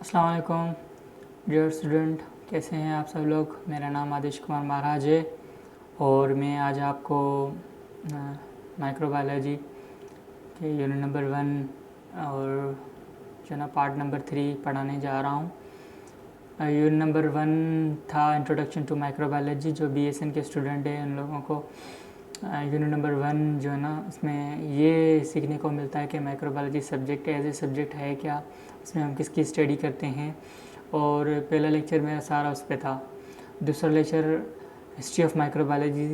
अस्सलाम वालेकुम dear student, कैसे हैं आप सब लोग। मेरा नाम आदिश कुमार महाराज है और मैं आज आपको माइक्रोबायोलॉजी के यूनिट नंबर 1 और जो ना पार्ट नंबर 3 पढ़ाने जा रहा हूँ। यूनिट नंबर 1 था इंट्रोडक्शन टू माइक्रोबायोलॉजी। जो बीएसएन के स्टूडेंट हैं उन लोगों को यूनिट नंबर 1 जो है ना, इसमें ये सीखने को मिलता है कि microbiology subject as a subject है क्या, इसमें हम किसकी स्टडी करते हैं। और पहला लेक्चर मेरा सारा उस पर था। दूसरा लेक्चर हिस्ट्री ऑफ माइक्रोबायोलॉजी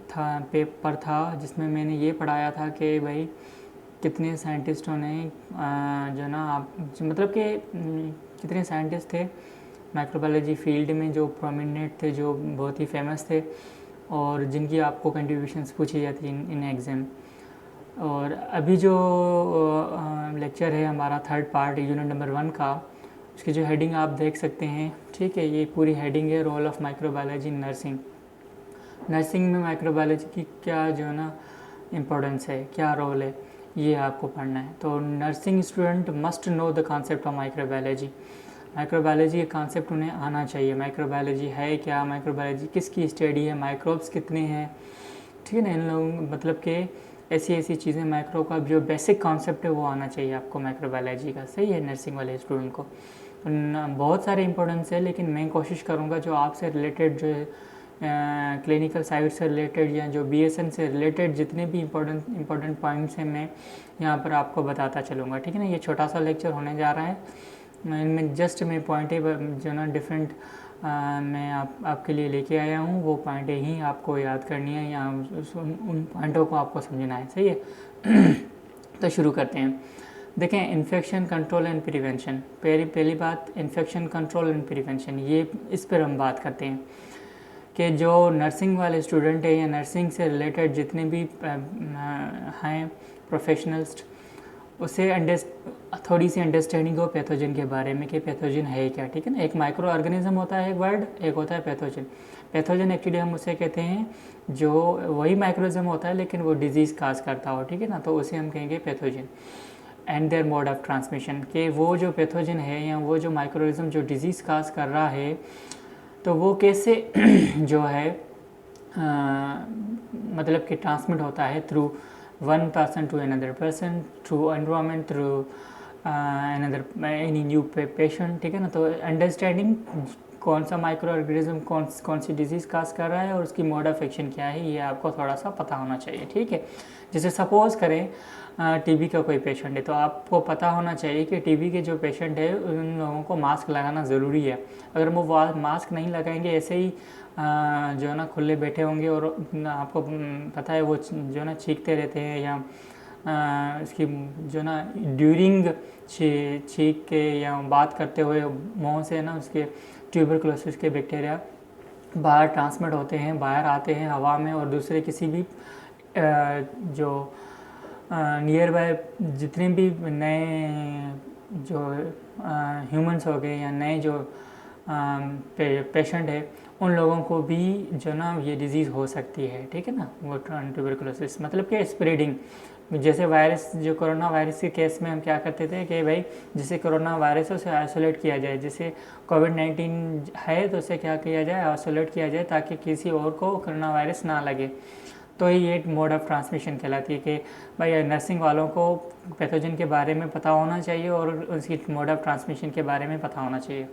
था, पेपर था, जिसमें मैंने ये पढ़ाया था कि भाई कितने साइंटिस्टों ने जो ना आप मतलब कि कितने साइंटिस्ट थे माइक्रोबायोलॉजी फील्ड में जो प्रोमिनेंट थे, जो बहुत ही फेमस थे और जिनकी आपको कंट्रीब्यूशंस पूछी जाती इन एग्ज़ाम। और अभी जो लेक्चर है हमारा थर्ड पार्ट यूनिट नंबर 1 का, उसकी जो हेडिंग आप देख सकते हैं, ठीक है, ये पूरी हेडिंग है role of microbiology in nursing. Nursing में माइक्रोबायोलॉजी की क्या जो है ना इम्पोर्टेंस है, क्या रोल है, ये आपको पढ़ना है। तो nursing student must know the concept of microbiology. Microbiology का कॉन्सेप्ट उन्हें आना चाहिए। माइक्रोबायोलॉजी है क्या, माइक्रोबायोलॉजी किसकी स्टडी है, माइक्रोब्स कितने हैं, ठीक है ना। इन लोगों मतलब कि ऐसी चीज़ें माइक्रो का जो बेसिक कॉन्सेप्ट है वो आना चाहिए आपको माइक्रोबायोलॉजी का। सही है नर्सिंग वाले स्टूडेंट को। बहुत सारे इंपॉर्टेंस है, लेकिन मैं कोशिश करूँगा जो आपसे रिलेटेड जो है क्लिनिकल साइड से रिलेटेड या जो बीएसएन से रिलेटेड जितने भी इम्पोर्टेंट पॉइंट्स हैं मैं यहाँ पर आपको बताता चलूँगा, ठीक है ना। ये छोटा सा लेक्चर होने जा रहा है, इनमें जस्ट मैं पॉइंटें जो ना डिफरेंट मैं आपके लिए लेके आया हूँ, वो पॉइंटें ही आपको याद करनी है या उन पॉइंटों को आपको समझना है। सही है। तो शुरू करते हैं। देखें, इन्फेक्शन कंट्रोल एंड प्रिवेंशन। पहली बात इन्फेक्शन कंट्रोल एंड प्रिवेंशन, ये इस पर हम बात करते हैं कि जो नर्सिंग वाले स्टूडेंट हैं या नर्सिंग से रिलेटेड जितने भी हैं प्रोफेशनल्स, उसे थोड़ी सी अंडरस्टैंडिंग हो पैथोजन के बारे में कि पैथोजन है क्या, ठीक है ना। एक माइक्रो ऑर्गेनिज्म होता है एक वर्ड, एक होता है पैथोजन। पैथोजन एक्चुअली हम उसे कहते हैं जो वही माइक्रोजम होता है लेकिन वो डिजीज़ काज करता हो, ठीक है ना, तो उसे हम कहेंगे pathogen. And their mode of transmission, कि वो जो पैथोजन है या वो जो माइक्रोऑर्गेनिज्म जो डिजीज़ काज कर रहा है, तो वो कैसे जो है मतलब कि ट्रांसमिट होता है through one person to another person, through environment, through another any new patient, ठीक है ना। तो अंडरस्टैंडिंग कौन सा माइक्रो ऑर्गेनिज्म कौन सी डिजीज़ काज कर रहा है और उसकी मोड ऑफ एक्शन क्या है, ये आपको थोड़ा सा पता होना चाहिए, ठीक है। जैसे सपोज़ करें टीबी का कोई पेशेंट है, तो आपको पता होना चाहिए कि टीबी के जो पेशेंट है उन लोगों को मास्क लगाना ज़रूरी है। अगर वो मास्क नहीं लगाएंगे, ऐसे ही जो है ना खुले बैठे होंगे और आपको पता है वो जो ना चीखते रहते हैं या इसकी जो ना ड्यूरिंग छींक के या बात करते हुए मुँह से ना उसके ट्यूबरकुलोसिस के बैक्टीरिया बाहर ट्रांसमिट होते हैं, बाहर आते हैं हवा में और दूसरे किसी भी जो नियर बाय जितने भी नए जो ह्यूमंस हो गए या नए जो पेशेंट है उन लोगों को भी जो ना ये डिज़ीज़ हो सकती है, ठीक है ना। वो ट्यूबरकुलोसिस मतलब कि स्प्रेडिंग, जैसे वायरस, जो कोरोना वायरस के केस में हम क्या करते थे कि भाई जैसे कोरोना वायरस है उसे आइसोलेट किया जाए, जैसे कोविड-19 है तो उसे क्या किया जाए, आइसोलेट किया जाए ताकि किसी और को कोरोना वायरस ना लगे। तो ये मोड ऑफ ट्रांसमिशन कहलाती है कि भाई नर्सिंग वालों को पैथोजन के बारे में पता होना चाहिए और उसकी मोड ऑफ ट्रांसमिशन के बारे में पता होना चाहिए।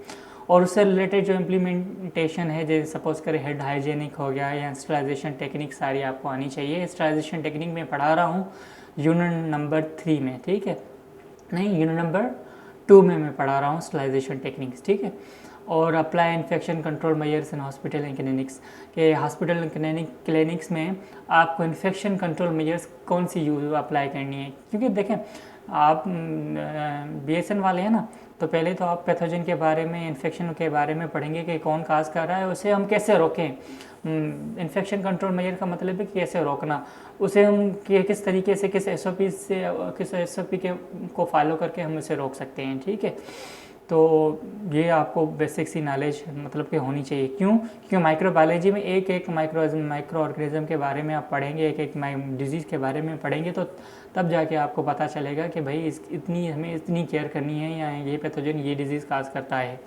और उससे रिलेटेड जो इम्प्लीमेंटेशन है, जैसे सपोज करें हेड हाइजेनिक हो गया या स्टरलाइजेशन टेक्निक, सारी आपको आनी चाहिए। स्टरलाइजेशन टेक्निक में पढ़ा रहा हूँ यूनिट नंबर 3 में, ठीक है, नहीं यूनिट नंबर 2 में मैं पढ़ा रहा हूँ स्टरलाइजेशन टेक्निक्स, ठीक है। और apply infection control measures in hospital and clinics, के हॉस्पिटल एंड क्लिनिक्स में आपको इन्फेक्शन कंट्रोल मेजर्स कौन सी यूज अप्लाई करनी है। क्योंकि देखें आप बीएसएन वाले हैं ना, तो पहले तो आप पैथोजन के बारे में, इन्फेक्शन के बारे में पढ़ेंगे कि कौन काज कर रहा है, उसे हम कैसे रोकें। इन्फेक्शन कंट्रोल मेजर का मतलब है कि कैसे रोकना, उसे हम किस तरीके से किस एसओपी के को फॉलो करके हम उसे रोक सकते हैं, ठीक है। तो ये आपको बेसिक सी नॉलेज मतलब कि होनी चाहिए। क्यों? क्योंकि माइक्रोबायोलॉजी में एक एक माइक्रो ऑर्गेनिज्म के बारे में आप पढ़ेंगे, एक एक डिजीज़ के बारे में पढ़ेंगे, तो तब जाके आपको पता चलेगा कि भाई इतनी हमें इतनी केयर करनी है, या ये पैथोजन ये डिजीज़ काज करता है।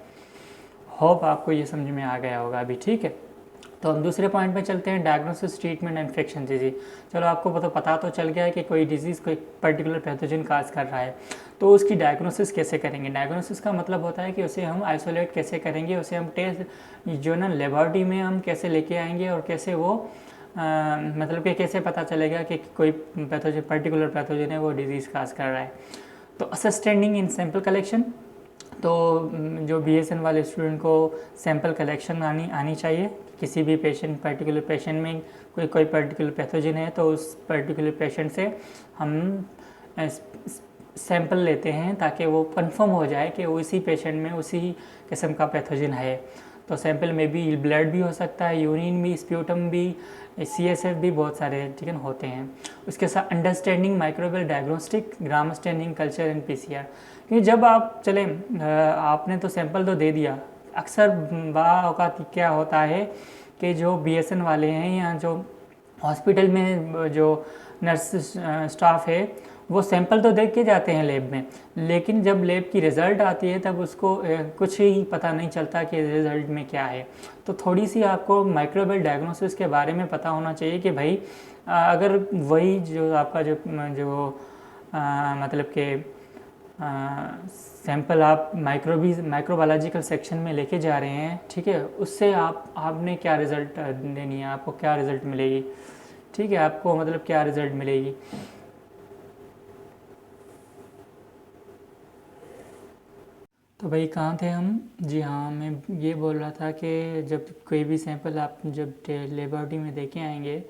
होप आपको ये समझ में आ गया होगा अभी, ठीक है। तो हम दूसरे पॉइंट पे चलते हैं, डायग्नोसिस, ट्रीटमेंट, इन्फेक्शन डिजीज। चलो आपको पता तो चल गया है कि कोई डिजीज़ कोई पर्टिकुलर पैथोजन काज कर रहा है, तो उसकी डायग्नोसिस कैसे करेंगे। डायग्नोसिस का मतलब होता है कि उसे हम आइसोलेट कैसे करेंगे, उसे हम टेस्ट जो ना लेबॉरेटरी में हम कैसे लेके आएंगे, और कैसे वो मतलब कि कैसे पता चलेगा कि कोई पैथोजन पर्टिकुलर पैथोजन है वो डिजीज़ काज कर रहा है। तो असिस्टेंडिंग इन सैंपल कलेक्शन, तो जो BSN वाले स्टूडेंट को सैंपल कलेक्शन आनी चाहिए। किसी भी पर्टिकुलर पेशेंट में कोई पर्टिकुलर पैथोजन है, तो उस पर्टिकुलर पेशेंट से हम सैंपल लेते हैं ताकि वो कंफर्म हो जाए कि उसी पेशेंट में उसी किस्म का पैथोजन है। तो सैंपल में भी ब्लड भी हो सकता है, यूरिन भी, स्प्यूटम भी, CSF भी, बहुत सारे ठीक है होते हैं। उसके साथ understanding microbial diagnostic, gram standing, culture and PCR। क्योंकि जब आप आपने तो सैंपल तो दे दिया, अक्सर बाऔकात क्या होता है कि जो BSN वाले हैं या जो हॉस्पिटल में जो नर्स स्टाफ है, वो सैंपल तो देख के जाते हैं लैब में, लेकिन जब लैब की रिज़ल्ट आती है तब उसको कुछ ही पता नहीं चलता कि रिज़ल्ट में क्या है। तो थोड़ी सी आपको माइक्रोबियल डायग्नोसिस के बारे में पता होना चाहिए कि भाई अगर वही जो आपका जो मतलब कि सैंपल आप माइक्रोबायोलॉजिकल सेक्शन में लेके जा रहे हैं, ठीक है, उससे आपने क्या रिज़ल्ट देनी है, आपको क्या रिज़ल्ट मिलेगी, ठीक है, आपको मतलब क्या रिज़ल्ट मिलेगी। तो भाई कहाँ थे हम? जी हाँ, मैं ये बोल रहा था कि जब कोई भी सैंपल आप जब लेबॉरेटरी में देके आएंगे,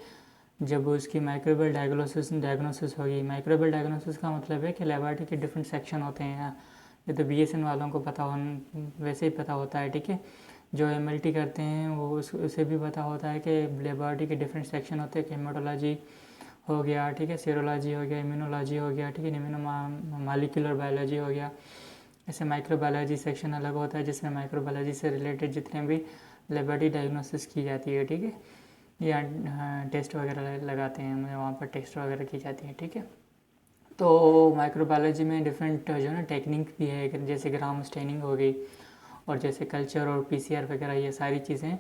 जब उसकी माइक्रोबियल डायग्नोसिस होगी। माइक्रोबियल डायग्नोसिस का मतलब है कि लेबॉरेटरी के डिफरेंट सेक्शन होते हैं। ये तो BSN वालों को पता हो, वैसे ही पता होता है, ठीक है। जो MLT करते हैं वो उसे भी पता होता है कि लेबॉरेटरी के डिफरेंट सेक्शन होते हैं। हेमाटोलॉजी हो गया, ठीक है, सीरोलॉजी हो गया, इम्यूनोलॉजी हो गया, ठीक है, मॉलिक्यूलर बायोलॉजी हो गया। ऐसे माइक्रोबायोलॉजी सेक्शन अलग होता है जिसमें माइक्रोबायोलॉजी से रिलेटेड जितने भी लेबॉरेटरी डायग्नोसिस की जाती है, ठीक है, या टेस्ट वगैरह लगाते हैं, वहाँ पर टेस्ट वगैरह की जाती है, ठीक है। तो माइक्रोबायोलॉजी में डिफरेंट जो है टेक्निक भी है, जैसे ग्राम स्टेनिंग हो गई, और जैसे कल्चर और PCR वगैरह, ये सारी चीज़ें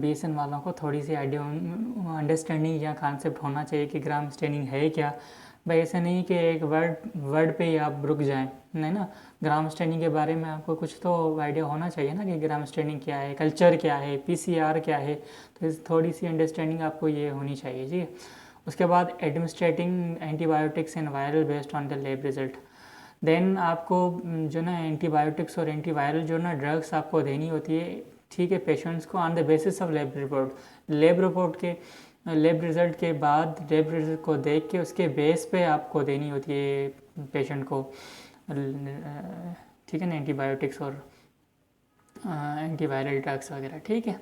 BSN वालों को थोड़ी सी आइडिया अंडरस्टैंडिंग या कॉन्सेप्ट होना चाहिए कि ग्राम स्टेनिंग है क्या। भाई ऐसा नहीं कि एक वर्ड पे ही आप रुक जाएं, नहीं ना। ग्राम स्टेनिंग के बारे में आपको कुछ तो आइडिया होना चाहिए ना कि ग्राम स्टेनिंग क्या है, कल्चर क्या है, PCR क्या है। तो थोड़ी सी अंडरस्टैंडिंग आपको ये होनी चाहिए जी। उसके बाद administering antibiotics and viral based on the lab result. Then आपको जो ना एंटीबायोटिक्स और एंटीवायरल जो ना ड्रग्स आपको देनी होती है, ठीक है, पेशेंट्स को on the basis of lab report के लैब रिज़ल्ट के बाद, लैब रिज़ल्ट को देख के उसके बेस पे आपको देनी होती है पेशेंट को, ठीक है ना, एंटीबायोटिक्स और एंटीवायरल ड्रग्स वगैरह, ठीक है।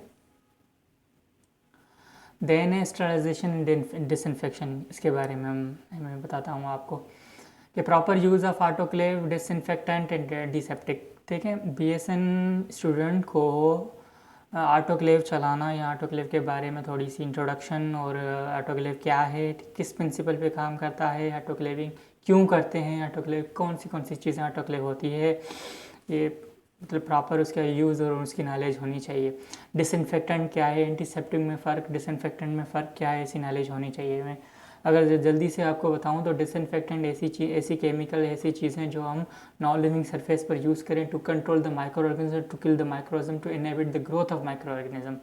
देन है स्टरलाइजेशन डिसइंफेक्शन। इसके बारे में मैं बताता हूँ आपको कि proper use of autoclave, disinfectant and antiseptic, ठीक है। BSN स्टूडेंट को ऑटोक्लेव चलाना या ऑटोक्लेव के बारे में थोड़ी सी इंट्रोडक्शन, और ऑटोक्लेव क्या है, किस प्रिंसिपल पे काम करता है, ऑटोक्लेविंग क्यों करते हैं, ऑटोक्लेव कौन सी चीज़ें ऑटोक्लेव होती है, ये मतलब प्रॉपर उसका यूज़ और उसकी नॉलेज होनी चाहिए। डिसइंफेक्टेंट क्या है, एंटीसेप्टिक में फ़र्क, डिसइंफेक्टेंट में फ़र्क क्या है, ऐसी नॉलेज होनी चाहिए। मैं अगर जल्दी से आपको बताऊं तो डिसइंफेक्टेंट ऐसी केमिकल, ऐसी चीज़ें जो हम नॉन लिविंग सरफेस पर यूज़ करें to control the microorganism, to kill the microorganism, to inhibit the growth of microorganism.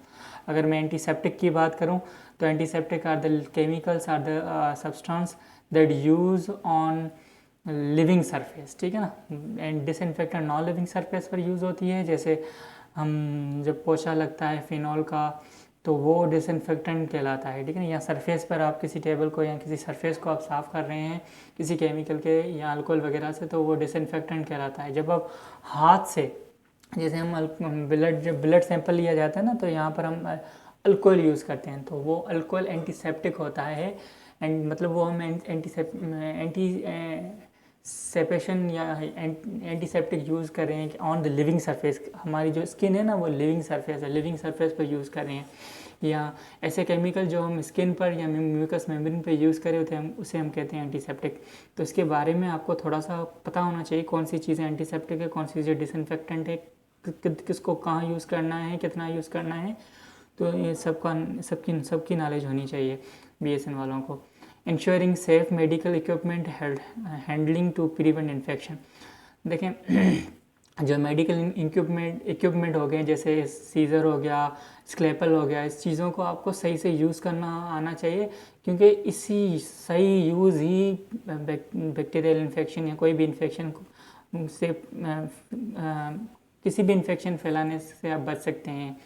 अगर मैं एंटीसेप्टिक की बात करूं तो antiseptic are the chemicals, are the substance that use on living surface, ठीक है ना। And disinfectant non living surface पर यूज़ होती है, जैसे हम जब पोछा लगता है फिनॉल का तो वो डिसइंफेक्टेंट कहलाता है, ठीक है ना। या सरफेस पर आप किसी टेबल को या किसी सरफेस को आप साफ़ कर रहे हैं किसी केमिकल के या अल्कोहल वगैरह से, तो वो डिसइंफेक्टेंट कहलाता है। जब आप हाथ से, जैसे हम ब्लड सैंपल लिया जाता है ना, तो यहाँ पर हम अल्कोहल यूज़ करते हैं, तो वो अल्कोहल एंटीसेप्टिक होता है। एंड मतलब वो हम एंटी सेपेशन या एंटीसेप्टिक यूज़ कर रहे हैं ऑन द लिविंग सरफेस, हमारी जो स्किन है ना वो लिविंग सरफेस है, लिविंग सरफेस पर यूज़ कर रहे हैं, या ऐसे केमिकल जो हम स्किन पर या म्यूकस मेम्ब्रेन पे यूज़ करे होते हैं उसे हम कहते हैं एंटीसेप्टिक। तो इसके बारे में आपको थोड़ा सा पता होना चाहिए कौन सी चीज़ें एंटीसेप्टिक है, कौन सी चीज़ें डिसइंफेक्टेंट है, किसको कहाँ यूज़ करना है, कितना यूज़ करना है। तो ये सबकी नॉलेज होनी चाहिए BSN वालों को। Ensuring safe medical equipment handling to prevent infection. देखें जो मेडिकल इक्विपमेंट हो गए जैसे सीज़र हो गया, स्क्लेपल हो गया, इस चीज़ों को आपको सही से यूज़ करना आना चाहिए, क्योंकि इसी सही यूज़ ही बैक्टीरियल इन्फेक्शन या कोई भी इन्फेक्शन से किसी भी इन्फेक्शन फैलाने से आप बच सकते हैं,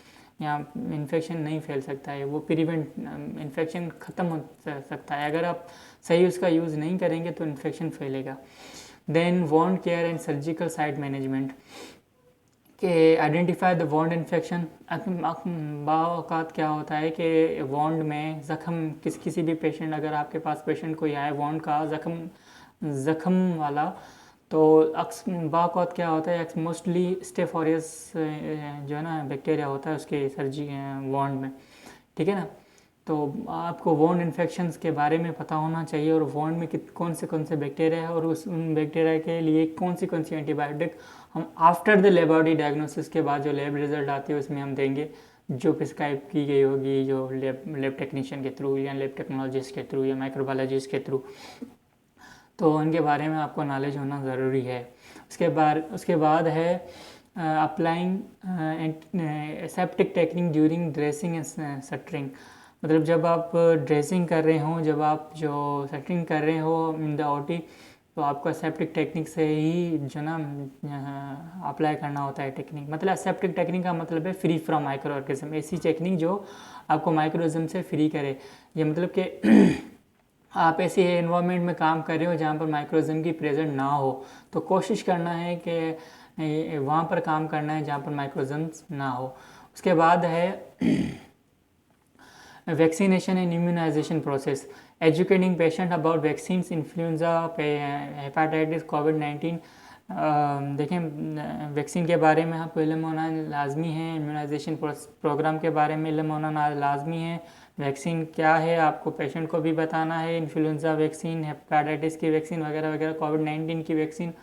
या इन्फेक्शन नहीं फैल सकता है, वो प्रिवेंट इन्फेक्शन ख़त्म हो सकता है। अगर आप सही उसका यूज़ नहीं करेंगे तो इन्फेक्शन फैलेगा। Then wound care and surgical site management के आइडेंटिफाई द वॉन्ड इन्फेक्शन। बावकात क्या होता है कि वॉन्ड में ज़ख़म किसी भी पेशेंट, अगर आपके पास पेशेंट कोई आए वॉन्ड का ज़ख़म वाला, तो बावकात क्या होता है मोस्टली स्टेफ ऑरियस जो है ना बैक्टीरिया होता है उसके वॉन्ड में, ठीक है ना। तो आपको वॉन्ड इन्फेक्शंस के बारे में पता होना चाहिए, और वॉन्ड में कौन से बैक्टीरिया है, और उन बैक्टीरिया के लिए कौन सी एंटीबायोटिक हम आफ्टर द लेबोरेटरी डायग्नोसिस के बाद जो लैब रिजल्ट आती है उसमें हम देंगे, जो प्रिस्क्राइब की गई होगी जो लैब टेक्नीशियन के थ्रू या लैब टेक्नोलॉजिस्ट के थ्रू या माइक्रोबायोलॉजिस्ट के थ्रू। तो उनके बारे में आपको नॉलेज होना ज़रूरी है। उसके बाद है applying aseptic technique during dressing and shuttering. मतलब जब आप ड्रेसिंग कर रहे हो, जब आप जो सटरिंग कर रहे हो इन द ओटी, तो आपको एसेप्टिक टेक्निक से ही जो ना अप्लाई करना होता है टेक्निक। मतलब एसेप्टिक टेक्निक का मतलब है फ्री फ्रॉम माइक्रो ऑर्गेनिज्म, ऐसी टेक्निक जो आपको माइक्रोऑर्गेनिज्म से फ्री करे। ये मतलब कि आप ऐसे एनवायरनमेंट में काम कर रहे हो जहाँ पर माइक्रोऑर्गेनिज्म की प्रेजेंट ना हो, तो कोशिश करना है कि वहाँ पर काम करना है जहाँ पर माइक्रोऑर्गेनिज्म ना हो। उसके बाद है vaccination and immunization process, educating patient about vaccines, influenza, hepatitis, कोविड-19। देखें वैक्सीन के बारे में आपको इल्म होना लाजमी है, इम्यूनाइजेशन प्रोग्राम के बारे में इल्म होना लाजमी है, वैक्सीन क्या है आपको पेशेंट को भी बताना है, इन्फ्लुएंजा वैक्सीन, हेपेटाइटिस की वैक्सीन वगैरह वगैरह, कोविड-19 की वैक्सीन।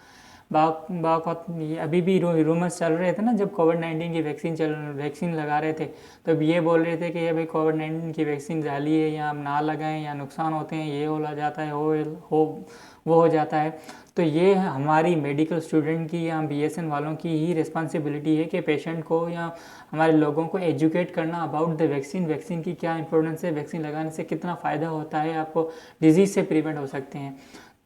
अभी भी रूमर्स चल रहे थे ना, जब कोविड-19 की वैक्सीन लगा रहे थे तो अब ये बोल रहे थे कि ये भाई कोविड-19 की वैक्सीन जाली है, या आप ना लगाएं या नुकसान होते हैं, ये हो जाता है, वो हो जाता है। तो ये हमारी मेडिकल स्टूडेंट की या BSN वालों की ही रिस्पॉन्सिबिलिटी है कि पेशेंट को या हमारे लोगों को एजुकेट करना अबाउट द वैक्सीन की क्या इंपॉर्टेंस है, वैक्सीन लगाने से कितना फ़ायदा होता है, आपको डिजीज़ से प्रिवेंट हो सकते हैं।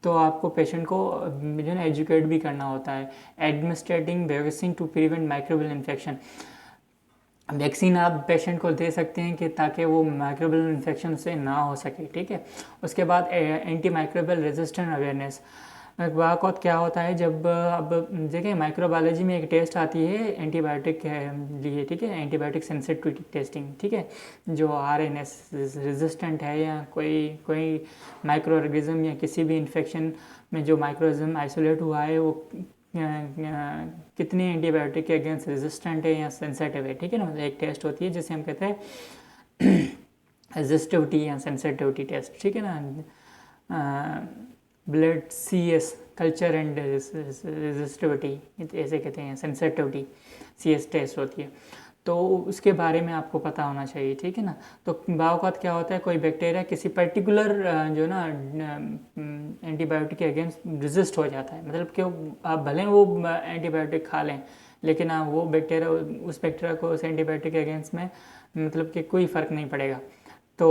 तो आपको पेशेंट को जो है एजुकेट भी करना होता है। Administering vaccine to prevent microbial infection, vaccine आप पेशेंट को दे सकते हैं कि ताकि वो माइक्रोबियल इन्फेक्शन से ना हो सके, ठीक है। उसके बाद एंटी माइक्रोबियल रेजिस्टेंट अवेयरनेस। बाकौत क्या होता है, जब अब देखिए माइक्रोबायोलॉजी में एक टेस्ट आती है एंटीबायोटिक के लिए, ठीक है, एंटीबायोटिक सेंसिटिविटी टेस्टिंग, ठीक है, जो RNS रेजिस्टेंट है या कोई माइक्रो ऑर्गेनिज्म या किसी भी इन्फेक्शन में जो माइक्रोऑर्गेनिज्म आइसोलेट हुआ है वो कितने एंटीबायोटिक के अगेंस्ट रेजिस्टेंट है या सेंसिटिव है, ठीक है ना। मतलब एक टेस्ट होती है जिसे हम कहते हैं रेजिस्टिविटी या सेंसिटिविटी टेस्ट, ठीक है ना। Blood CS culture and resistivity ऐसे कहते हैं, सेंसिटिविटी CS टेस्ट होती है, तो उसके बारे में आपको पता होना चाहिए, ठीक है ना। तो बावकात क्या होता है, कोई बैक्टीरिया किसी पर्टिकुलर जो ना एंटीबायोटिक के अगेंस्ट रेजिस्ट हो जाता है, मतलब कि आप भले वो एंटीबायोटिक खा लें लेकिन वो बैक्टीरिया उस बैक्टीरिया को उस एंटीबायोटिक के अगेंस्ट में मतलब कि कोई फ़र्क नहीं पड़ेगा, तो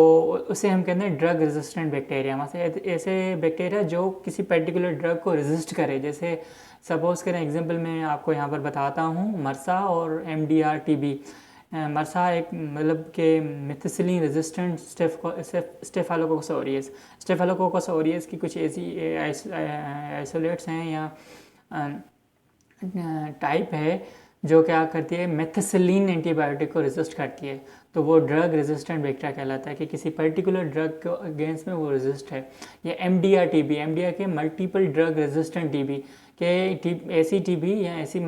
उसे हम कहते हैं ड्रग रेजिस्टेंट बैक्टीरिया। मतलब ऐसे बैक्टीरिया जो किसी पर्टिकुलर ड्रग को रेजिस्ट करे, जैसे सपोज़ करें एग्जांपल मैं आपको यहाँ पर बताता हूँ, मरसा और MDR TB। मरसा एक मतलब के मिथिसिलिन रेजिस्टेंट स्टेफालोकोकस ऑरियस की कुछ ऐसी आइसोलेट्स हैं या टाइप है जो क्या करती है, मेथिसिलिन एंटीबायोटिक को रेजिस्ट करती है, तो वो ड्रग रेजिस्टेंट बैक्टीरिया कहलाता है कि किसी पर्टिकुलर ड्रग के अगेंस्ट में वो रेजिस्ट है। या एमडीआर टीबी, एमडीआर के मल्टीपल ड्रग रेजिस्टेंट टीबी के ऐसी टीबी या ऐसी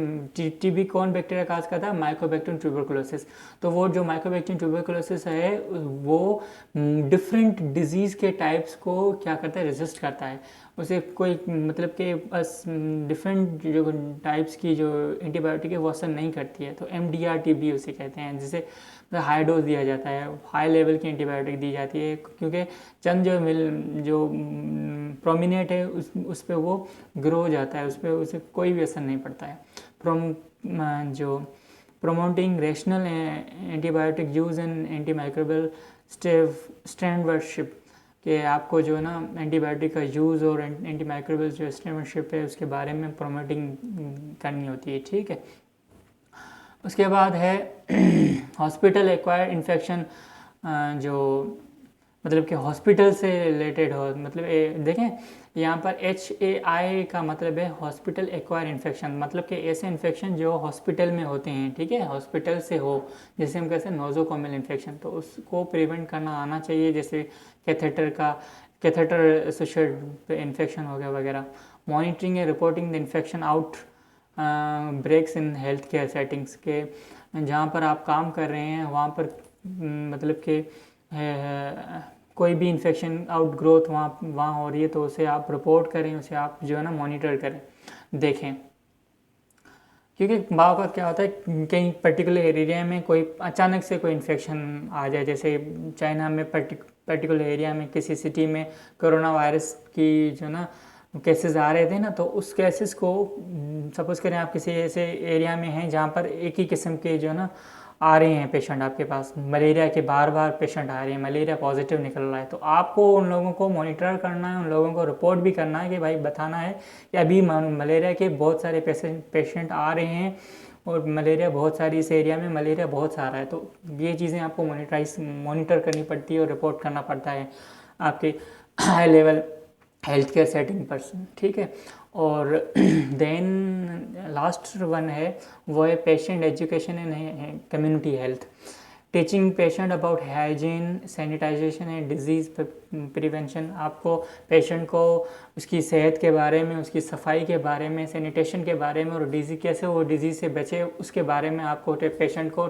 टीबी कौन बैक्टीरिया काज करता है, माइकोबैक्टीरियम ट्यूबरकुलोसिस। तो वो जो माइकोबैक्टीरियम ट्यूबरकुलोसिस है वो डिफरेंट डिजीज़ के टाइप्स को क्या करता है, रेजिस्ट करता है। उसे कोई मतलब कि बस डिफरेंट जो टाइप्स की जो एंटीबायोटिक है वो असर नहीं करती है, तो एमडीआर टीबी उसे कहते हैं, जिसे हाई डोज दिया जाता है, हाई लेवल की एंटीबायोटिक दी जाती है, क्योंकि चंद जो प्रोमिनेंट है उस पर वो ग्रो हो जाता है, उस पर उसे कोई भी असर नहीं पड़ता है। जो promoting rational antibiotic use and anti microbial stewardship, कि आपको जो है ना एंटीबायोटिक का यूज़ और एंटी माइक्रोबियल जो स्टैंडवर्डशिप है उसके बारे में प्रोमोटिंग करनी होती है, ठीक है। उसके बाद है हॉस्पिटल एक्वायर्ड इन्फेक्शन, जो मतलब कि हॉस्पिटल से रिलेटेड हो, मतलब देखें यहाँ पर HAI का मतलब है हॉस्पिटल एक्वायर इन्फेक्शन, मतलब कि ऐसे इन्फेक्शन जो हॉस्पिटल में होते हैं, ठीक है, हॉस्पिटल से हो, जैसे हम कहते हैं नोजोकोमियल इन्फेक्शन, तो उसको प्रिवेंट करना आना चाहिए, जैसे कैथेटर एसोसिएटेड इन्फेक्शन हो गया वगैरह। Monitoring and reporting the infection outbreaks in health care settings, के जहाँ पर आप काम कर रहे हैं वहाँ पर मतलब कि कोई भी इन्फेक्शन आउट ग्रोथ वहाँ हो रही है तो उसे आप रिपोर्ट करें, उसे आप जो है ना मॉनिटर करें, देखें। क्योंकि बार बार क्या होता है कहीं पर्टिकुलर एरिया में कोई अचानक से कोई इन्फेक्शन आ जाए, जैसे चाइना में पर्टिकुलर एरिया में किसी सिटी में कोरोना वायरस की जो ना केसेस आ रहे थे ना, तो उस केसेस को सपोज़ करें आप किसी ऐसे एरिया में हैं जहाँ पर एक ही किस्म के जो ना आ रहे हैं पेशेंट आपके पास, मलेरिया के बार बार पेशेंट आ रहे हैं, मलेरिया पॉजिटिव निकल रहा है, तो आपको उन लोगों को मॉनिटर करना है, उन लोगों को रिपोर्ट भी करना है कि भाई बताना है कि अभी मलेरिया के बहुत सारे पेशेंट आ रहे हैं और मलेरिया बहुत सारी, इस एरिया में मलेरिया बहुत सारा है, तो ये चीज़ें आपको मॉनिटर करनी पड़ती है और रिपोर्ट करना पड़ता है आपके high level health care setting पर, ठीक है। और देन लास्ट वन है वो है patient education and community health, teaching patient about hygiene, sanitisation and disease prevention. आपको पेशेंट को उसकी सेहत के बारे में, उसकी सफाई के बारे में, सैनिटेशन के बारे में और डिजीज़ कैसे वो डिजीज़ से बचे उसके बारे में आपको पेशेंट को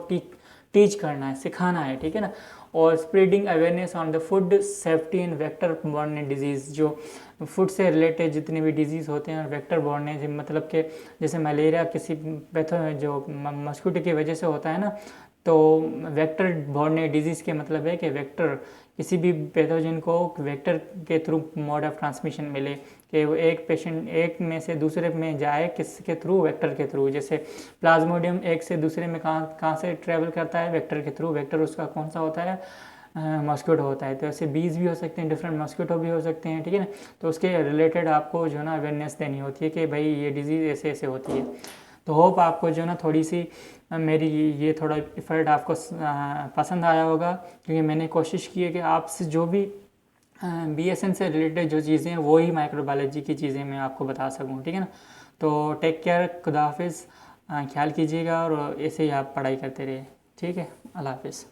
टीच करना है, सिखाना है, ठीक है ना। और spreading awareness on the food safety and vector borne disease, जो फूड से रिलेटेड जितने भी डिजीज़ होते हैं, वेक्टर बॉर्न है, मतलब कि जैसे मलेरिया किसी जो मस्किटो की वजह से होता है ना, तो वेक्टर बॉर्न डिजीज़ के मतलब है कि वेक्टर किसी भी पैथोजन को वेक्टर के थ्रू मोड ऑफ ट्रांसमिशन मिले, कि वो एक पेशेंट एक में से दूसरे में जाए किसके थ्रू, वेक्टर के थ्रू। जैसे प्लाज्मोडियम एक से दूसरे में कहाँ से ट्रेवल करता है, वेक्टर के थ्रू। वेक्टर उसका कौन सा होता है, मस्किटो होता है। तो ऐसे बीज भी हो सकते हैं, डिफरेंट मस्किटो भी हो सकते हैं, ठीक है ना। तो उसके रिलेटेड आपको जो है ना अवेयरनेस देनी होती है कि भाई ये डिजीज़ ऐसे ऐसे होती है। तो होप आपको जो है ना थोड़ी सी मेरी ये थोड़ा इफ़र्ट आपको पसंद आया होगा, क्योंकि मैंने कोशिश की है कि आपसे जो भी BSN से रिलेटेड जो चीज़ें हैं वही माइक्रोबायोलॉजी की चीज़ें मैं आपको बता सकूँ, ठीक है ना। तो टेक केयर, खुदा हाफिज़, ख्याल कीजिएगा और ऐसे ही आप पढ़ाई करते रहिए, ठीक है। अल्लाह हाफिज़।